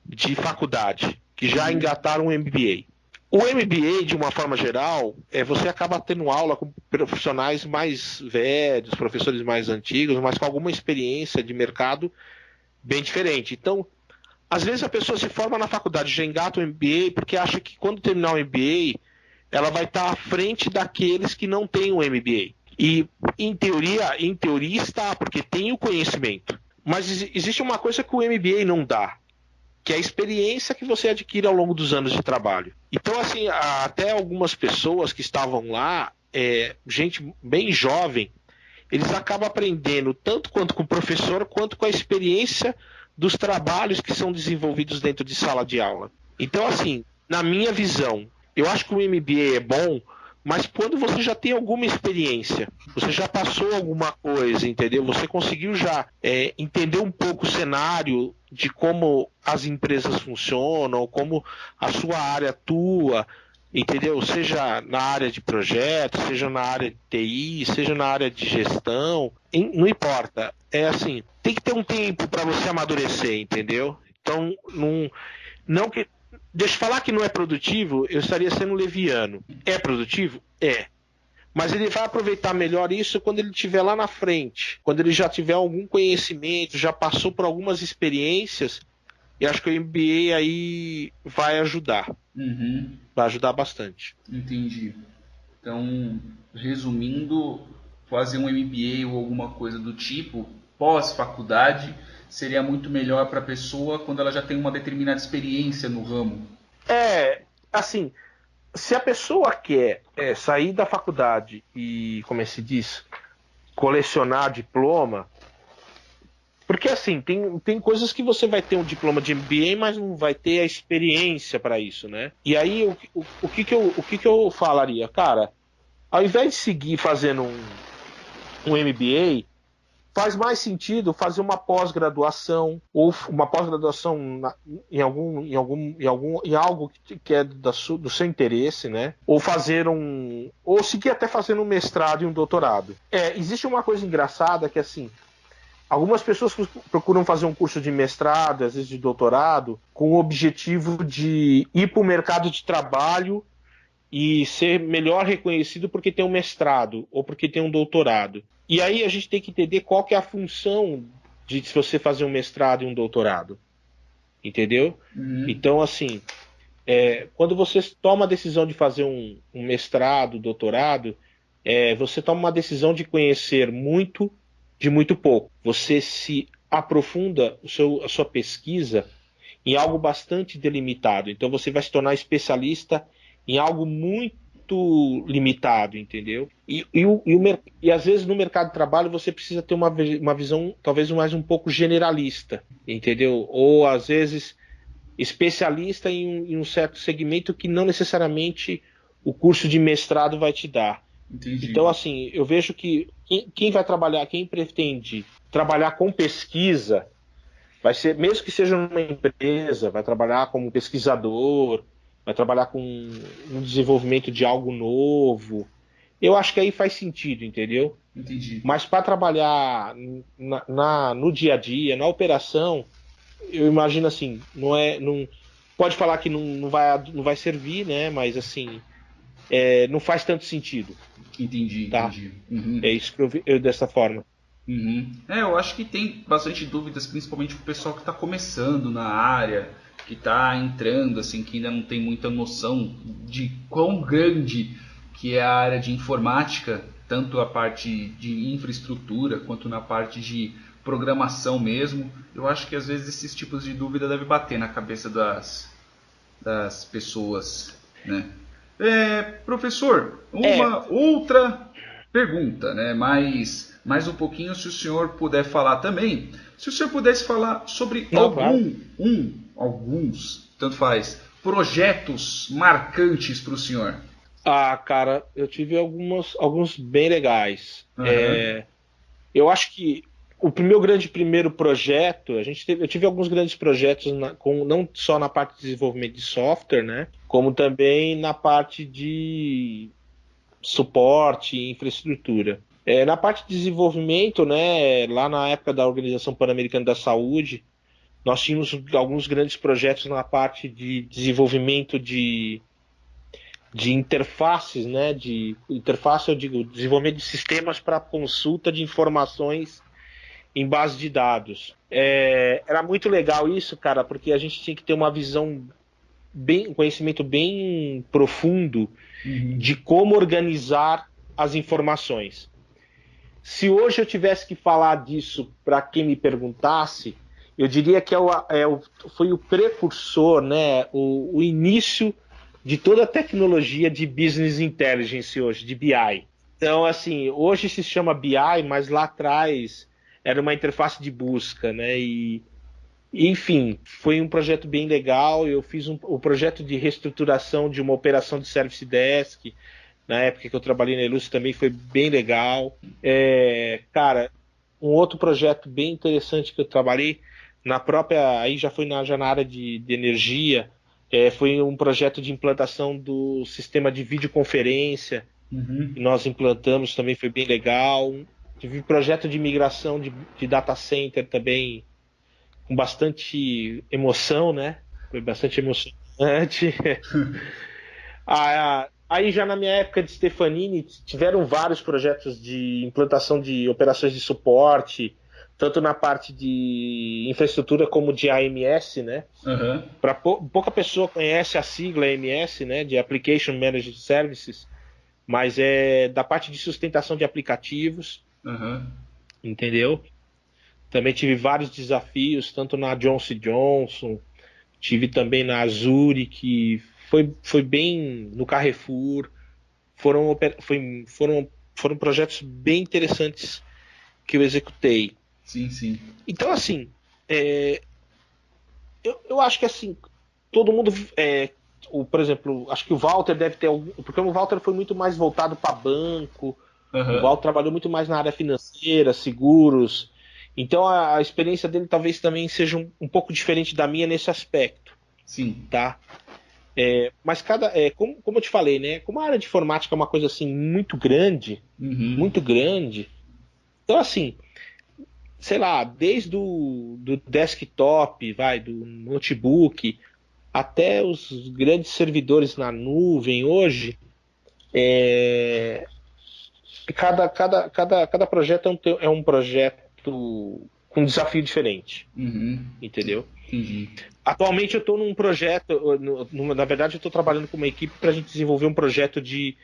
de faculdade que já engataram um MBA. O MBA, de uma forma geral, você acaba tendo aula com profissionais mais velhos, professores mais antigos, mas com alguma experiência de mercado bem diferente. Então, às vezes a pessoa se forma na faculdade, já engata o MBA, porque acha que quando terminar o MBA, ela vai estar à frente daqueles que não têm o MBA. E, em teoria está, porque tem o conhecimento. Mas existe uma coisa que o MBA não dá, que é a experiência que você adquire ao longo dos anos de trabalho. Então, assim, até algumas pessoas que estavam lá, gente bem jovem, eles acabam aprendendo tanto quanto com o professor, quanto com a experiência dos trabalhos que são desenvolvidos dentro de sala de aula. Então, assim, na minha visão, eu acho que o MBA é bom, mas quando você já tem alguma experiência, você já passou alguma coisa, entendeu? Você conseguiu já entender um pouco o cenário de como as empresas funcionam, como a sua área atua, entendeu? Seja na área de projetos, seja na área de TI, seja na área de gestão, não importa. É assim, tem que ter um tempo para você amadurecer, entendeu? Então, não que... Deixa eu falar que não é produtivo, eu estaria sendo leviano. É produtivo? É. Mas ele vai aproveitar melhor isso quando ele estiver lá na frente. Quando ele já tiver algum conhecimento, já passou por algumas experiências. E acho que o MBA aí vai ajudar. Uhum. Vai ajudar bastante. Entendi. Então, resumindo, fazer um MBA ou alguma coisa do tipo, pós-faculdade, seria muito melhor para a pessoa quando ela já tem uma determinada experiência no ramo. Assim, se a pessoa quer sair da faculdade e, como se diz, colecionar diploma, porque assim, tem coisas que você vai ter um diploma de MBA, mas não vai ter a experiência para isso, né? E aí, o que eu falaria? Cara, ao invés de seguir fazendo um MBA, faz mais sentido fazer uma pós-graduação ou uma pós-graduação em algo que é do seu interesse, né? Ou seguir até fazendo um mestrado e um doutorado. Existe uma coisa engraçada que assim, algumas pessoas procuram fazer um curso de mestrado, às vezes de doutorado, com o objetivo de ir para o mercado de trabalho e ser melhor reconhecido porque tem um mestrado ou porque tem um doutorado. E aí a gente tem que entender qual que é a função de se você fazer um mestrado e um doutorado. Entendeu? Então, assim, quando você toma a decisão de fazer um mestrado, doutorado, você toma uma decisão de conhecer muito de muito pouco. Você se aprofunda a sua pesquisa em algo bastante delimitado. Então você vai se tornar especialista em algo muito limitado, entendeu? E às vezes no mercado de trabalho você precisa ter uma visão talvez mais um pouco generalista, entendeu? Ou às vezes especialista em um certo segmento que não necessariamente o curso de mestrado vai te dar. Entendi. Então, assim, eu vejo que quem pretende trabalhar com pesquisa, vai ser, mesmo que seja numa empresa, vai trabalhar como pesquisador, vai trabalhar com um desenvolvimento de algo novo. Eu acho que aí faz sentido, entendeu? Entendi. Mas para trabalhar no dia a dia, na operação, eu imagino assim, não pode falar que não vai servir, né? Mas assim, não faz tanto sentido. Entendi, tá? entendi. Uhum. É isso que eu dessa forma. Uhum. Eu acho que tem bastante dúvidas, principalmente pro pessoal que está começando na área, que está entrando, assim, que ainda não tem muita noção de quão grande que é a área de informática, tanto a parte de infraestrutura quanto na parte de programação mesmo. Eu acho que às vezes esses tipos de dúvida devem bater na cabeça das pessoas, né? Professor, uma outra pergunta, né? Mais um pouquinho, se o senhor puder falar também. Se o senhor pudesse falar sobre alguns, tanto faz, projetos marcantes para o senhor. Cara, eu tive alguns bem legais. Uhum. Eu acho que o meu primeiro projeto, eu tive alguns grandes projetos não só na parte de desenvolvimento de software, né, como também na parte de suporte e infraestrutura. Na parte de desenvolvimento, né, lá na época da Organização Pan-Americana da Saúde, nós tínhamos alguns grandes projetos na parte de desenvolvimento de interfaces, né, interface, eu digo, desenvolvimento de sistemas para consulta de informações em base de dados. Era muito legal isso, cara, porque a gente tinha que ter uma visão um conhecimento bem profundo de como organizar as informações. Se hoje eu tivesse que falar disso para quem me perguntasse, eu diria que foi o precursor, né, o início de toda a tecnologia de Business Intelligence hoje, de BI. Então, assim, hoje se chama BI, mas lá atrás era uma interface de busca, né? Enfim, foi um projeto bem legal. Eu fiz o projeto de reestruturação de uma operação de Service Desk, na época que eu trabalhei na Elus, também foi bem legal. Cara, um outro projeto bem interessante que eu trabalhei, aí já foi já na área de energia, foi um projeto de implantação do sistema de videoconferência, que nós implantamos, também foi bem legal. Tive um projeto de migração de data center também, com bastante emoção, né? Foi bastante emocionante. Aí já na minha época de Stefanini, tiveram vários projetos de implantação de operações de suporte, tanto na parte de infraestrutura como de AMS, né? Uhum. Pouca pessoa conhece a sigla AMS, né? De Application Managed Services, mas é da parte de sustentação de aplicativos, entendeu? Também tive vários desafios, tanto na Johnson Johnson, tive também na Azure, que foi bem no Carrefour. Foram projetos bem interessantes que eu executei. Sim, sim. Então, assim, eu acho que assim, todo mundo, por exemplo, acho que o Walter deve ter porque o Walter foi muito mais voltado para banco, O Aham. Val trabalhou muito mais na área financeira, seguros. Então a experiência dele talvez também seja um pouco diferente da minha nesse aspecto, Sim. tá? Mas como eu te falei, né? Como a área de informática é uma coisa assim Uhum. muito grande. Então assim, sei lá, desde do desktop, vai, do notebook, até os grandes servidores na nuvem hoje, cada projeto é um projeto com um desafio diferente, Uhum. entendeu? Entendi. Atualmente eu estou num projeto, na verdade eu estou trabalhando com uma equipe para a gente desenvolver um projeto de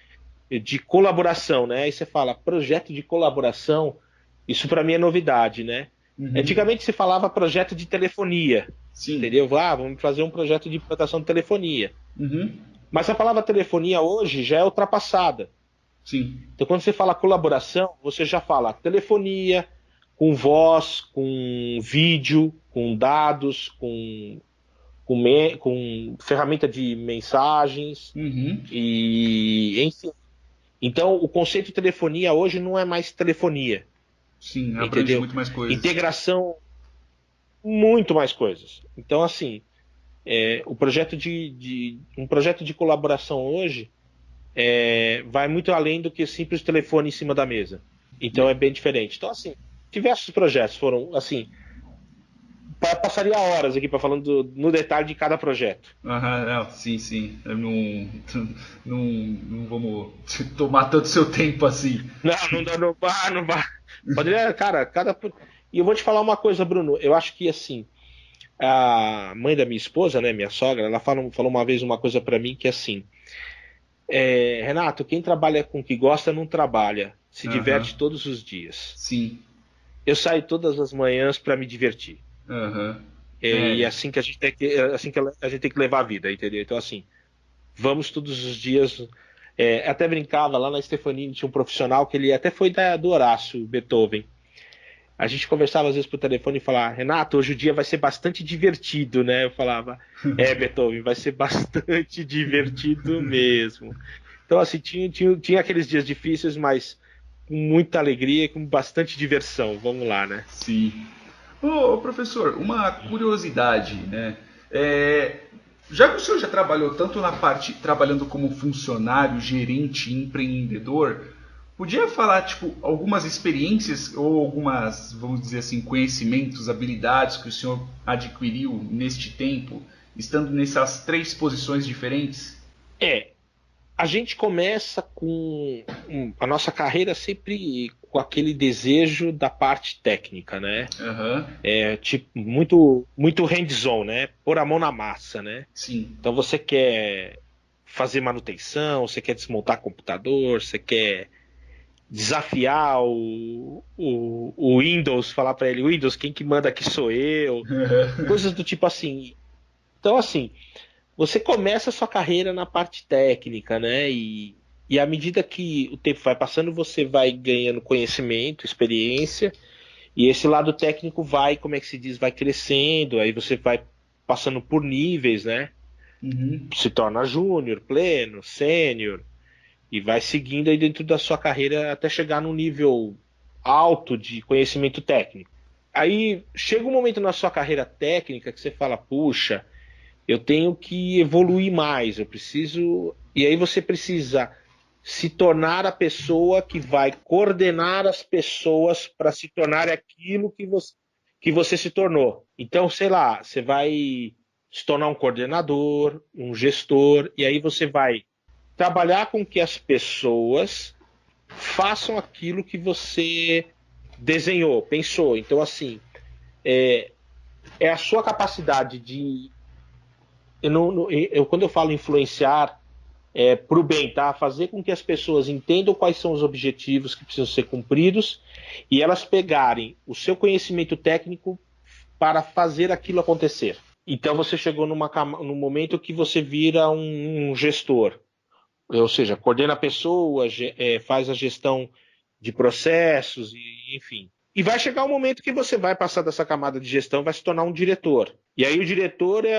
colaboração, né? Aí você fala, projeto de colaboração, isso para mim é novidade, né? Uhum. Antigamente se falava projeto de telefonia, Sim. entendeu? Vamos fazer um projeto de implantação de telefonia. Uhum. Mas a palavra telefonia hoje já é ultrapassada. Sim. Então, quando você fala colaboração, você já fala telefonia, com voz, com vídeo, com dados, com ferramenta de mensagens Uhum. e enfim. Então, o conceito de telefonia hoje não é mais telefonia, Sim, abrange entendeu? muito mais coisas. Integração, muito mais coisas. Então, assim, um projeto de colaboração hoje vai muito além do que simples telefone em cima da mesa. Então, é Le- bem diferente. Então, assim, diversos projetos foram, assim, passaria horas aqui para falando no detalhe de cada projeto. Aham, não, sim, sim. Eu não, não vamos tomar tanto seu tempo assim. Não, não dá, não vai, não vai. Poderia, cara, cada. E eu vou te falar uma coisa, Bruno. Eu acho que assim, a mãe da minha esposa, né, minha sogra, ela falou uma vez uma coisa pra mim que é assim, Renato, quem trabalha com o que gosta não trabalha, se Aham, diverte todos os dias. sim. Eu saio todas as manhãs pra me divertir. Aham. E é É. assim que a gente tem que, é assim que a gente tem que levar a vida, entendeu? Então assim, vamos todos os dias. Até brincava lá na Stefanini, tinha um profissional que ele até foi do Horácio Beethoven. A gente conversava às vezes por telefone e falava, Renato, hoje o dia vai ser bastante divertido, né? Eu falava, Beethoven, vai ser bastante divertido mesmo. Então, assim, tinha aqueles dias difíceis, mas com muita alegria, com bastante diversão. Vamos lá, né? Sim. Ô, professor, uma curiosidade, né? É, já que o senhor já trabalhou tanto na parte trabalhando como funcionário, gerente, empreendedor, podia falar tipo algumas experiências ou algumas, vamos dizer assim, conhecimentos, habilidades que o senhor adquiriu neste tempo, estando nessas três posições diferentes? É, a gente começa com a nossa carreira sempre com aquele desejo da parte técnica, né? Aham, Tipo, muito hands-on, né? Pôr a mão na massa, né? sim. Então você quer fazer manutenção, você quer desmontar computador, você quer desafiar o Windows, falar para ele, Windows, quem que manda aqui sou eu, coisas do tipo assim. Então, assim, você começa a sua carreira na parte técnica, né? E à medida que o tempo vai passando, você vai ganhando conhecimento, experiência, e esse lado técnico vai, como é que se diz, vai crescendo, aí você vai passando por níveis, né? Uhum. Se torna júnior, pleno, sênior, e vai seguindo aí dentro da sua carreira até chegar num nível alto de conhecimento técnico. Aí chega um momento na sua carreira técnica que você fala, puxa, eu tenho que evoluir mais, eu preciso. E aí você precisa se tornar a pessoa que vai coordenar as pessoas para se tornar aquilo que você se tornou. Então, sei lá, você vai se tornar um coordenador, um gestor, e aí você vai trabalhar com que as pessoas façam aquilo que você desenhou, pensou. Então, assim, é a sua capacidade de. Quando eu falo influenciar, para o bem, tá? Fazer com que as pessoas entendam quais são os objetivos que precisam ser cumpridos e elas pegarem o seu conhecimento técnico para fazer aquilo acontecer. Então você chegou num momento que você vira um gestor, ou seja, coordena pessoas, faz a gestão de processos, e, enfim. E vai chegar um momento que você vai passar dessa camada de gestão, vai se tornar um diretor. E aí o diretor é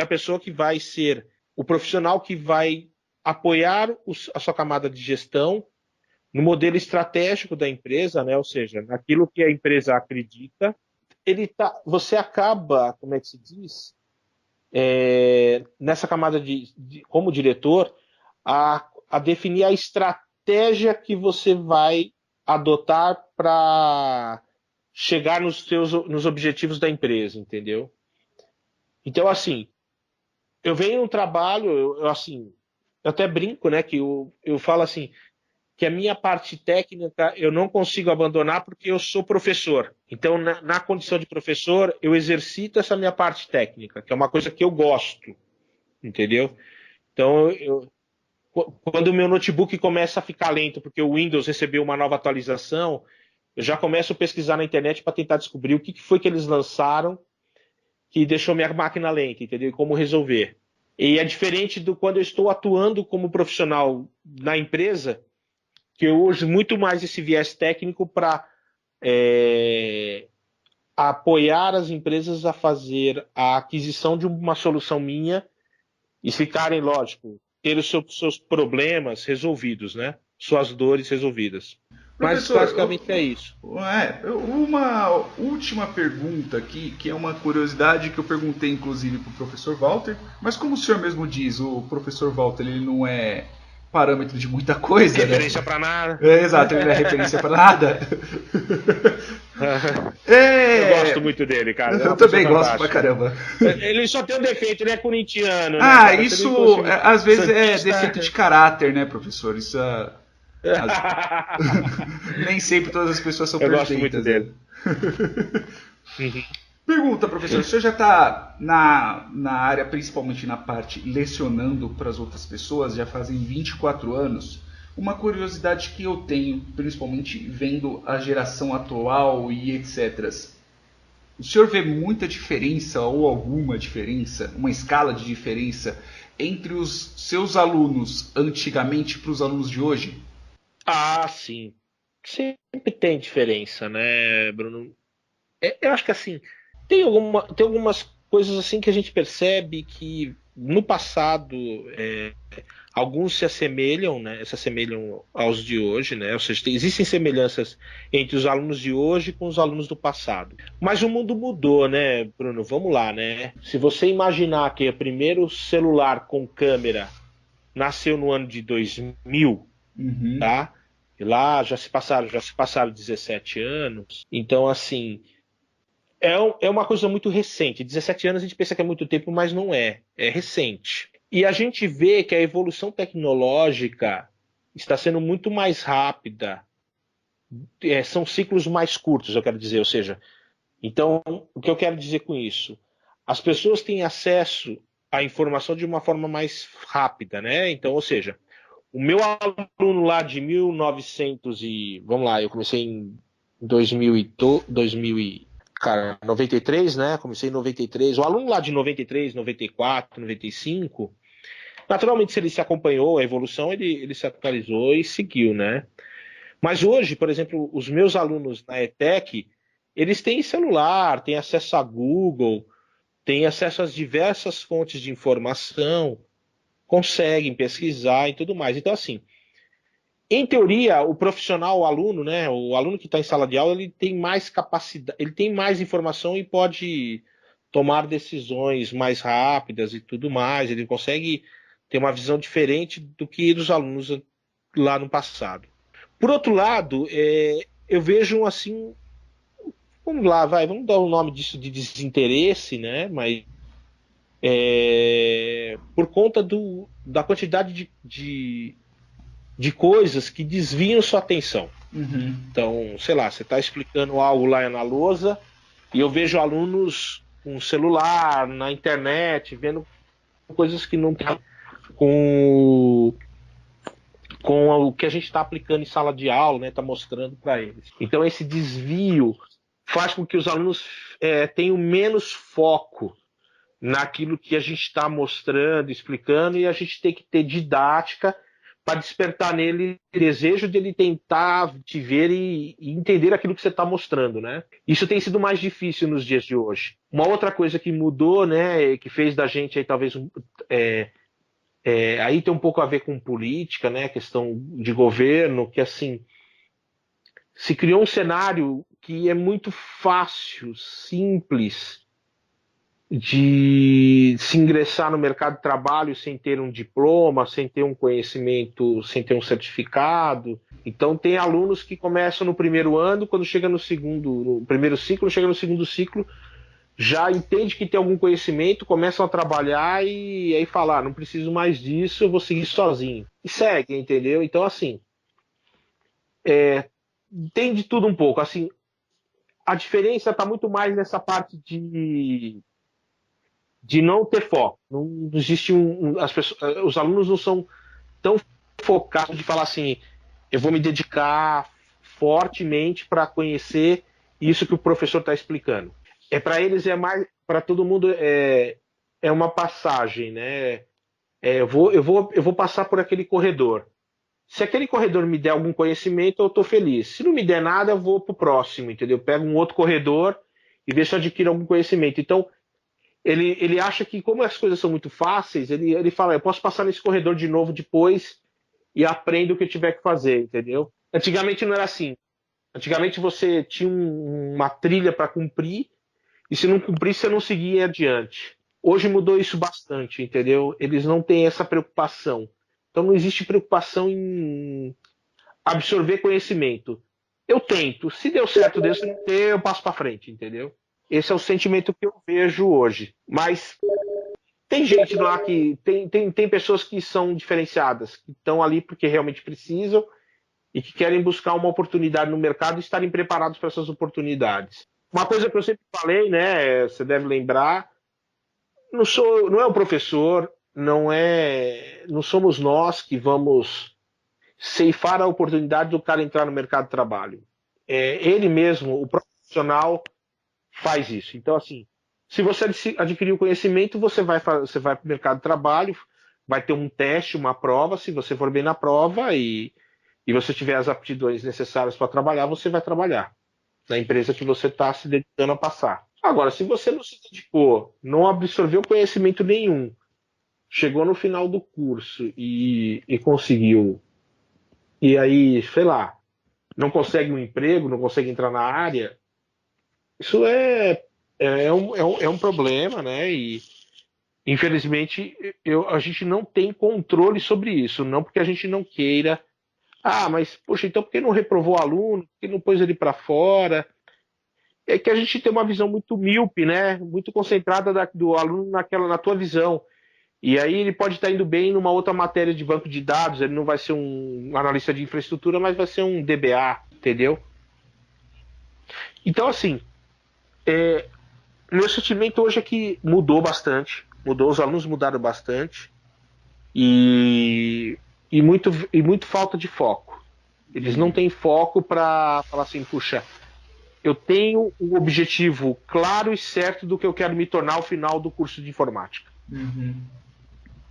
a pessoa que vai ser o profissional que vai apoiar a sua camada de gestão no modelo estratégico da empresa, né? Ou seja, naquilo que a empresa acredita, você acaba, como é que se diz, nessa camada como diretor, a definir a estratégia que você vai adotar para chegar nos objetivos da empresa, entendeu? Então, assim, eu venho no trabalho, assim, eu até brinco, né, que eu falo assim, que a minha parte técnica eu não consigo abandonar porque eu sou professor. Então, na condição de professor, eu exercito essa minha parte técnica, que é uma coisa que eu gosto, entendeu? Então, quando o meu notebook começa a ficar lento porque o Windows recebeu uma nova atualização, eu já começo a pesquisar na internet para tentar descobrir o que foi que eles lançaram que deixou minha máquina lenta, entendeu? E como resolver. E é diferente do quando eu estou atuando como profissional na empresa, que eu uso muito mais esse viés técnico para apoiar as empresas a fazer a aquisição de uma solução minha e ficarem, lógico, ter os seus problemas resolvidos, né? Suas dores resolvidas. Mas Professor, basicamente é isso. uma última pergunta aqui, que é uma curiosidade que eu perguntei inclusive para o professor Walter, mas como o senhor mesmo diz, o professor Walter ele não é parâmetro de muita coisa, Referência né? para nada. Exato, ele não é referência para nada. Eu gosto muito dele, cara. Eu também gosto pra caramba. Ele só tem um defeito, ele é corintiano, né? Cara? Isso às vezes é defeito de caráter, né, professor? Isso nem sempre todas as pessoas são perfeitas. Eu gosto muito dele. Pergunta, professor, o senhor já está na área, principalmente na parte lecionando para as outras pessoas, já fazem 24 anos. Uma curiosidade que eu tenho, principalmente vendo a geração atual e etc. O senhor vê muita diferença ou alguma diferença, uma escala de diferença entre os seus alunos antigamente para os alunos de hoje? Ah, sim. Sempre tem diferença, né, Bruno? Eu acho que assim, tem algumas coisas assim que a gente percebe que no passado alguns se assemelham, né? Se assemelham aos de hoje, né? Ou seja, existem semelhanças entre os alunos de hoje com os alunos do passado. Mas o mundo mudou, né, Bruno? Vamos lá, né? Se você imaginar que o primeiro celular com câmera nasceu no ano de 2000, tá? E lá já se passaram 17 anos. Então, assim, é uma coisa muito recente. 17 anos a gente pensa que é muito tempo, mas não é. É recente. E a gente vê que a evolução tecnológica está sendo muito mais rápida. São ciclos mais curtos, eu quero dizer. Ou seja, então, o que eu quero dizer com isso? As pessoas têm acesso à informação de uma forma mais rápida, né? Então, ou seja, o meu aluno lá de 1900 e... Vamos lá, eu comecei em 93, né? Comecei em 93. O aluno lá de 93, 94, 95, naturalmente, se ele se acompanhou a evolução, ele se atualizou e seguiu, né? Mas hoje, por exemplo, os meus alunos na ETEC, eles têm celular, têm acesso a Google, têm acesso às diversas fontes de informação, conseguem pesquisar e tudo mais. Então, assim, em teoria, o profissional, o aluno, né, o aluno que está em sala de aula, ele tem mais capacidade, ele tem mais informação e pode tomar decisões mais rápidas e tudo mais. Ele consegue ter uma visão diferente do que dos alunos lá no passado. Por outro lado, eu vejo assim, vamos lá, vamos dar o nome disso de desinteresse, né? Mas por conta da quantidade de coisas que desviam sua atenção. Então, sei lá, você está explicando algo lá na lousa e eu vejo alunos com celular, na internet, vendo coisas que não tem com o que a gente está aplicando em sala de aula, né? Está mostrando para eles. Então, esse desvio faz com que os alunos tenham menos foco naquilo que a gente está mostrando, explicando, e a gente tem que ter didática para despertar nele o desejo de ele tentar te ver e entender aquilo que você está mostrando, né? Isso tem sido mais difícil nos dias de hoje. Uma outra coisa que mudou, né, que fez da gente aí talvez Aí tem um pouco a ver com política, né? Questão de governo, que assim se criou um cenário que é muito fácil, simples de se ingressar no mercado de trabalho sem ter um diploma, sem ter um conhecimento, sem ter um certificado. Então tem alunos que começam no primeiro ano, quando chega no primeiro ciclo, chega no segundo ciclo, já entende que tem algum conhecimento, começam a trabalhar e aí falar, não preciso mais disso, eu vou seguir sozinho. E segue, entendeu? Então assim, tem de tudo um pouco. Assim, a diferença está muito mais nessa parte de não ter foco. Não existe os alunos não são tão focados de falar assim, eu vou me dedicar fortemente para conhecer isso que o professor está explicando. Para eles é mais, para todo mundo é uma passagem, né? Eu vou passar por aquele corredor. Se aquele corredor me der algum conhecimento, eu estou feliz. Se não me der nada, eu vou para o próximo, entendeu? Eu pego um outro corredor e vejo se eu adquiro algum conhecimento. Então, ele acha que, como as coisas são muito fáceis, ele fala, eu posso passar nesse corredor de novo depois e aprendo o que eu tiver que fazer, entendeu? Antigamente não era assim. Antigamente você tinha uma trilha para cumprir e se não cumprisse, você não seguia adiante. Hoje mudou isso bastante, entendeu? Eles não têm essa preocupação. Então não existe preocupação em absorver conhecimento. Eu tento. Se deu certo, Deus, se não der, eu passo para frente, entendeu? Esse é o sentimento que eu vejo hoje. Mas tem gente lá que. Tem pessoas que são diferenciadas, que estão ali porque realmente precisam e que querem buscar uma oportunidade no mercado e estarem preparados para essas oportunidades. Uma coisa que eu sempre falei, né? Você deve lembrar, não é o professor, não somos nós que vamos ceifar a oportunidade do cara entrar no mercado de trabalho. Ele mesmo, o profissional, faz isso. Então, assim, se você adquirir o conhecimento, você vai para o mercado de trabalho, vai ter um teste, uma prova. Se você for bem na prova e você tiver as aptidões necessárias para trabalhar, você vai trabalhar na empresa que você está se dedicando a passar. Agora, se você não se dedicou, não absorveu conhecimento nenhum, chegou no final do curso e conseguiu, e aí, sei lá, não consegue um emprego, não consegue entrar na área, isso é um problema, né? E infelizmente a gente não tem controle sobre isso, não porque a gente não queira. Ah, mas poxa, então por que não reprovou o aluno? Por que não pôs ele para fora? É que a gente tem uma visão muito míope, né? Muito concentrada do aluno na tua visão. E aí ele pode estar indo bem numa outra matéria de banco de dados, ele não vai ser um analista de infraestrutura, mas vai ser um DBA, entendeu? Então, assim, meu sentimento hoje é que mudou bastante, os alunos mudaram bastante e muito falta de foco. Eles não têm foco para falar assim, puxa, eu tenho um objetivo claro e certo do que eu quero me tornar ao final do curso de informática.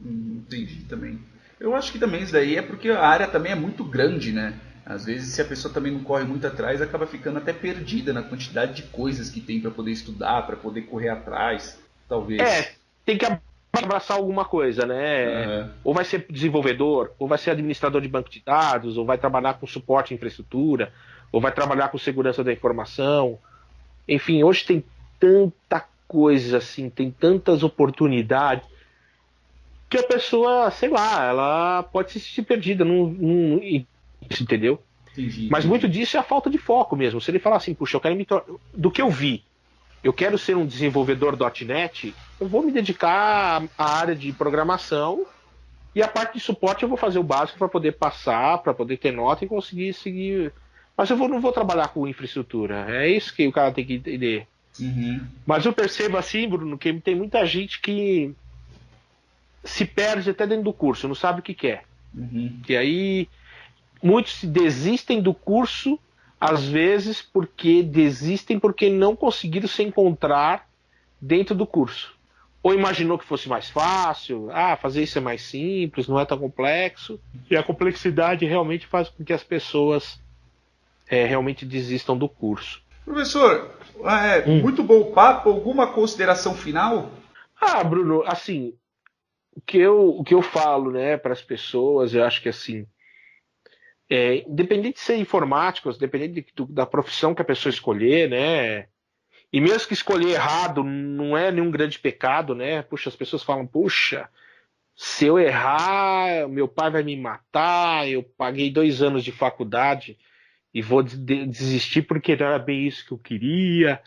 Entendi também. Eu acho que também isso daí é porque a área também é muito grande, né? Às vezes, se a pessoa também não corre muito atrás, acaba ficando até perdida na quantidade de coisas que tem para poder estudar, para poder correr atrás, talvez. Tem que abraçar alguma coisa, né? Ou vai ser desenvolvedor, ou vai ser administrador de banco de dados, ou vai trabalhar com suporte à infraestrutura, ou vai trabalhar com segurança da informação. Enfim, hoje tem tanta coisa assim, tem tantas oportunidades que a pessoa, sei lá, ela pode se sentir perdida, entendeu? Entendi. Mas muito disso é a falta de foco mesmo. Se ele falar assim, puxa, eu quero me tornar. Do que eu vi, eu quero ser um desenvolvedor .NET, eu vou me dedicar à área de programação e a parte de suporte eu vou fazer o básico para poder passar, para poder ter nota e conseguir seguir. Mas não vou trabalhar com infraestrutura. É isso que o cara tem que entender. Mas eu percebo assim, Bruno, que tem muita gente que se perde até dentro do curso, não sabe o que quer. E aí muitos desistem do curso, às vezes desistem porque não conseguiram se encontrar dentro do curso. Ou imaginou que fosse mais fácil, fazer isso é mais simples, não é tão complexo. E a complexidade realmente faz com que as pessoas realmente desistam do curso. Professor, muito bom o papo. Alguma consideração final? Bruno, assim, o que eu falo, né, para as pessoas, eu acho que assim, independente de ser informático, independente da profissão que a pessoa escolher, né, e mesmo que escolher errado, não é nenhum grande pecado, né? Puxa, as pessoas falam, puxa, se eu errar, meu pai vai me matar, eu paguei 2 anos de faculdade e vou desistir porque não era bem isso que eu queria.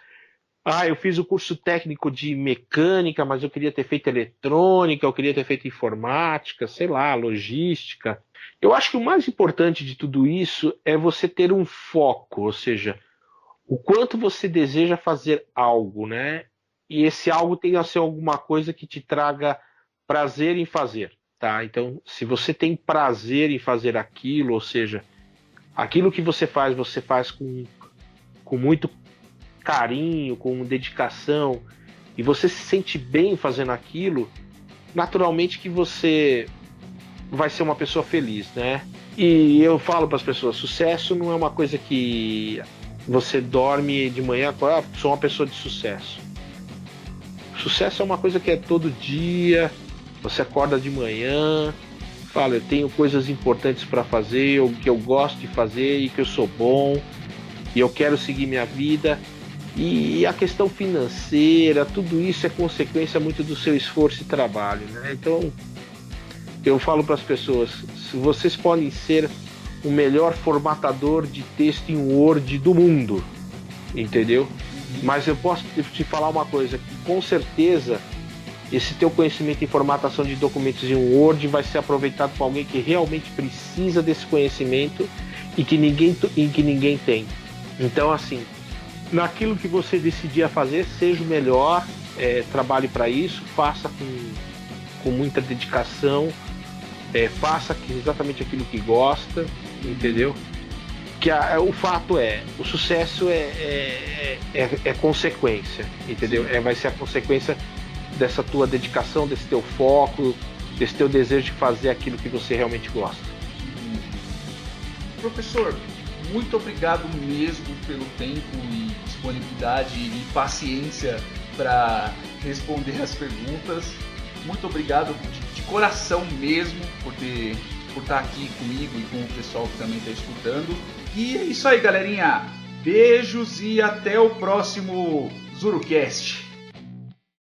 Ah, eu fiz o curso técnico de mecânica, mas eu queria ter feito eletrônica, eu queria ter feito informática, sei lá, logística. Eu acho que o mais importante de tudo isso é você ter um foco, ou seja, o quanto você deseja fazer algo, né? E esse algo tem a ser alguma coisa que te traga prazer em fazer, tá? Então, se você tem prazer em fazer aquilo, ou seja, aquilo que você faz com muito carinho, com dedicação, e você se sente bem fazendo aquilo, naturalmente que você vai ser uma pessoa feliz, né? E eu falo para as pessoas, sucesso não é uma coisa que você dorme de manhã, sou uma pessoa de sucesso. Sucesso é uma coisa que é todo dia, você acorda de manhã, fala, eu tenho coisas importantes para fazer, que eu gosto de fazer e que eu sou bom, e eu quero seguir minha vida. E a questão financeira, tudo isso é consequência muito do seu esforço e trabalho, né? Então, eu falo para as pessoas, se vocês podem ser o melhor formatador de texto em Word do mundo, entendeu? Mas eu posso te falar uma coisa, que com certeza esse teu conhecimento em formatação de documentos em Word vai ser aproveitado por alguém que realmente precisa desse conhecimento e que ninguém tem. Então, assim, naquilo que você decidir a fazer, seja o melhor, trabalhe para isso, faça com muita dedicação, faça exatamente aquilo que gosta, entendeu? Que o fato o sucesso é consequência, entendeu? Vai ser a consequência dessa tua dedicação, desse teu foco, desse teu desejo de fazer aquilo que você realmente gosta. Professor, muito obrigado mesmo pelo tempo e disponibilidade e paciência para responder as perguntas. Muito obrigado de coração mesmo por estar aqui comigo e com o pessoal que também está escutando. E é isso aí, galerinha. Beijos e até o próximo ZuruCast.